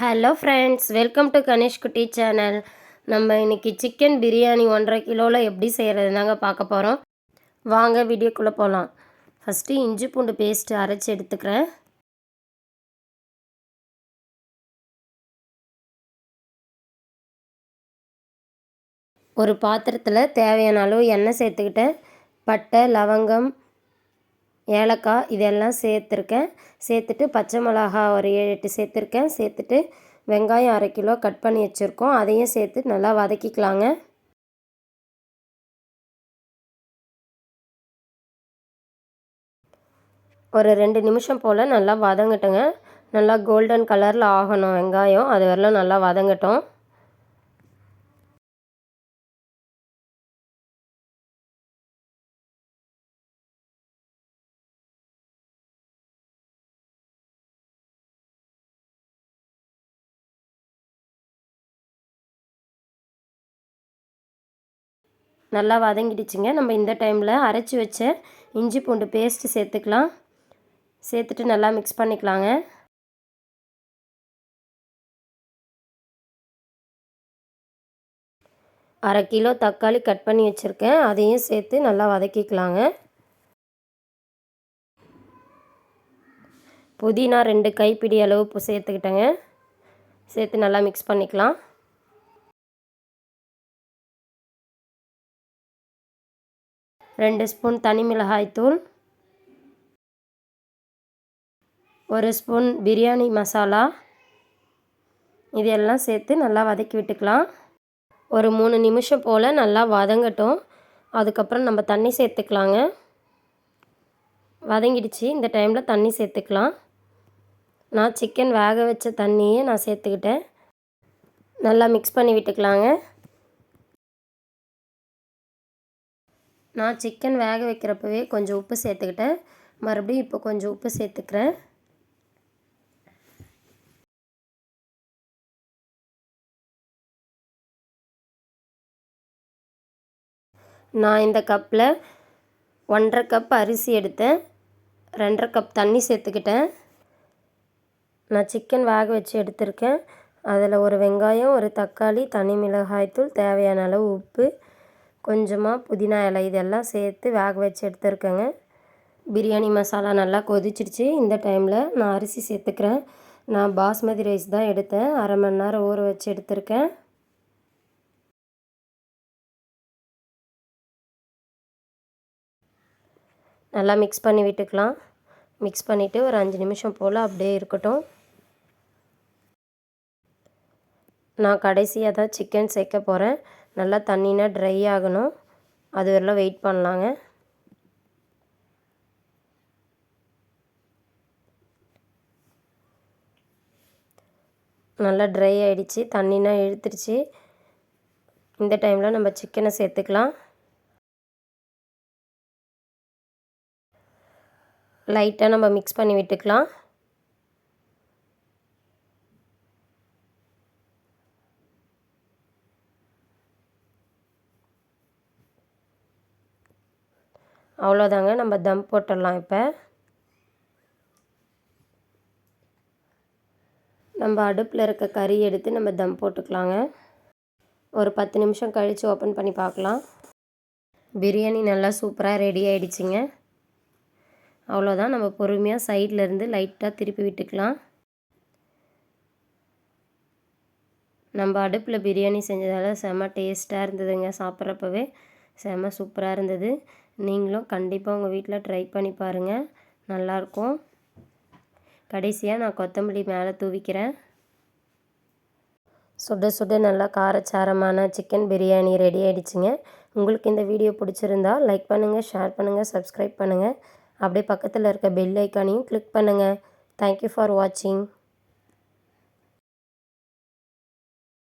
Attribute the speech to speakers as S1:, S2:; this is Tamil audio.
S1: Hello friends, welcome to Kanish குட்டி சேனல். நம்ம இன்றைக்கி சிக்கன் பிரியாணி 1.5 கிலோவில் எப்படி செய்கிறதுனாங்க பார்க்க போகிறோம். வாங்க வீடியோக்குள்ளே போகலாம். ஃபஸ்ட்டு இஞ்சி பூண்டு பேஸ்ட்டு அரைச்சி எடுத்துக்கிறேன். ஒரு பாத்திரத்தில் தேவையான அளவு எண்ணெய் சேர்த்துக்கிட்டேன். பட்டை, லவங்கம், ஏலக்காய் இதெல்லாம் சேர்த்துருக்கேன். சேர்த்துட்டு பச்சை மிளகா ஒரு 7-8 சேர்த்துருக்கேன். சேர்த்துட்டு வெங்காயம் 1/2 கிலோ கட் பண்ணி வச்சுருக்கோம். அதையும் சேர்த்து நல்லா வதக்கிக்கலாங்க. ஒரு 2 நிமிஷம் போல் நல்லா வதங்கட்டுங்க. நல்லா கோல்டன் கலரில் ஆகணும் வெங்காயம், அது வரலாம் நல்லா வதங்கட்டும். நல்லா வதங்கிடுச்சுங்க. நம்ம இந்த டைமில் அரைச்சி வச்ச இஞ்சி பூண்டு பேஸ்ட்டு சேர்த்துக்கலாம். சேர்த்துட்டு நல்லா மிக்ஸ் பண்ணிக்கலாங்க. அரை கிலோ தக்காளி கட் பண்ணி வச்சுருக்கேன். அதையும் சேர்த்து நல்லா வதக்கிக்கலாங்க. புதினா 2 கைப்பிடி அளவு சேர்த்துக்கிட்டேங்க. சேர்த்து நல்லா மிக்ஸ் பண்ணிக்கலாம். ரெண்டு ஸ்பூன் தனி மிளகாய் தூள், 1 ஸ்பூன் பிரியாணி மசாலா, இதெல்லாம் சேர்த்து நல்லா வதக்கி விட்டுக்கலாம். ஒரு 3 நிமிஷம் போல் நல்லா வதங்கட்டும். அதுக்கப்புறம் நம்ம தண்ணி சேர்த்துக்கலாங்க. வதங்கிடுச்சு. இந்த டைமில் தண்ணி சேர்த்துக்கலாம். நான் சிக்கன் வேக வச்ச தண்ணியே நான் சேர்த்துக்கிட்டேன். நல்லா மிக்ஸ் பண்ணி விட்டுக்கலாங்க. நான் சிக்கன் வேக வைக்கிறப்பவே கொஞ்சம் உப்பு சேர்த்துக்கிட்டேன். மறுபடியும் இப்போ கொஞ்சம் உப்பு சேர்த்துக்கிறேன். நான் இந்த கப்பில் 1.5 கப் அரிசி எடுத்தேன். 2.5 கப் தண்ணி சேர்த்துக்கிட்டேன். நான் சிக்கன் வேக வச்சு எடுத்திருக்கேன். அதில் ஒரு வெங்காயம், ஒரு தக்காளி, தனி மிளகாய்த்தூள், தேவையான அளவு உப்பு, கொஞ்சமாக புதினா இலை இதெல்லாம் சேர்த்து வேக வச்சு எடுத்துருக்கேங்க. பிரியாணி மசாலா நல்லா கொதிச்சிடுச்சு. இந்த டைமில் நான் அரிசி சேர்த்துக்கிறேன். நான் பாஸ்மதி ரைஸ் தான் எடுத்தேன். 1/2 மணி நேரம் ஊற வச்சு எடுத்திருக்கேன். நல்லா மிக்ஸ் பண்ணி விட்டுக்கலாம். மிக்ஸ் பண்ணிவிட்டு ஒரு 5 நிமிஷம் போல் அப்படியே இருக்கட்டும். நான் கடைசியாக தான் சிக்கன் சேர்க்க போகிறேன். நல்லா தண்ணினா ட்ரை ஆகணும். அது வரலாம் வெயிட் பண்ணலாங்க. நல்லா ட்ரை ஆகிடுச்சு. தண்ணினா இழுத்துருச்சு. இந்த டைமில் நம்ம சிக்கனை சேர்த்துக்கலாம். லைட்டாக நம்ம மிக்ஸ் பண்ணி விட்டுக்கலாம். அவ்வளோதாங்க, நம்ம தம் போட்டுடலாம். இப்போ நம்ம அடுப்பில் இருக்க கறி எடுத்து நம்ம தம் போட்டுக்கலாங்க. ஒரு 10 நிமிஷம் கழித்து ஓப்பன் பண்ணி பார்க்கலாம். பிரியாணி நல்லா சூப்பராக ரெடி ஆகிடுச்சிங்க. அவ்வளோதான். நம்ம பொறுமையாக சைட்லேருந்து லைட்டாக திருப்பி விட்டுக்கலாம். நம்ம அடுப்பில் பிரியாணி செஞ்சதால் செம்ம டேஸ்ட்டாக இருந்ததுங்க. சாப்பிட்றப்பவே செம்ம சூப்பராக இருந்தது. நீங்களும் கண்டிப்பாக உங்கள் வீட்டில் ட்ரை பண்ணி பாருங்கள், நல்லாயிருக்கும். கடைசியாக நான் கொத்தமல்லி மேலே தூவிக்கிறேன். சுட சுட நல்லா காரச்சாரமான சிக்கன் பிரியாணி ரெடி ஆகிடுச்சிங்க. உங்களுக்கு இந்த வீடியோ பிடிச்சிருந்தா லைக் பண்ணுங்கள், ஷேர் பண்ணுங்கள், சப்ஸ்கிரைப் பண்ணுங்கள். அப்படியே பக்கத்தில் இருக்க பெல் ஐக்கானையும் கிளிக் பண்ணுங்கள். தேங்க்யூ ஃபார் வாட்சிங்.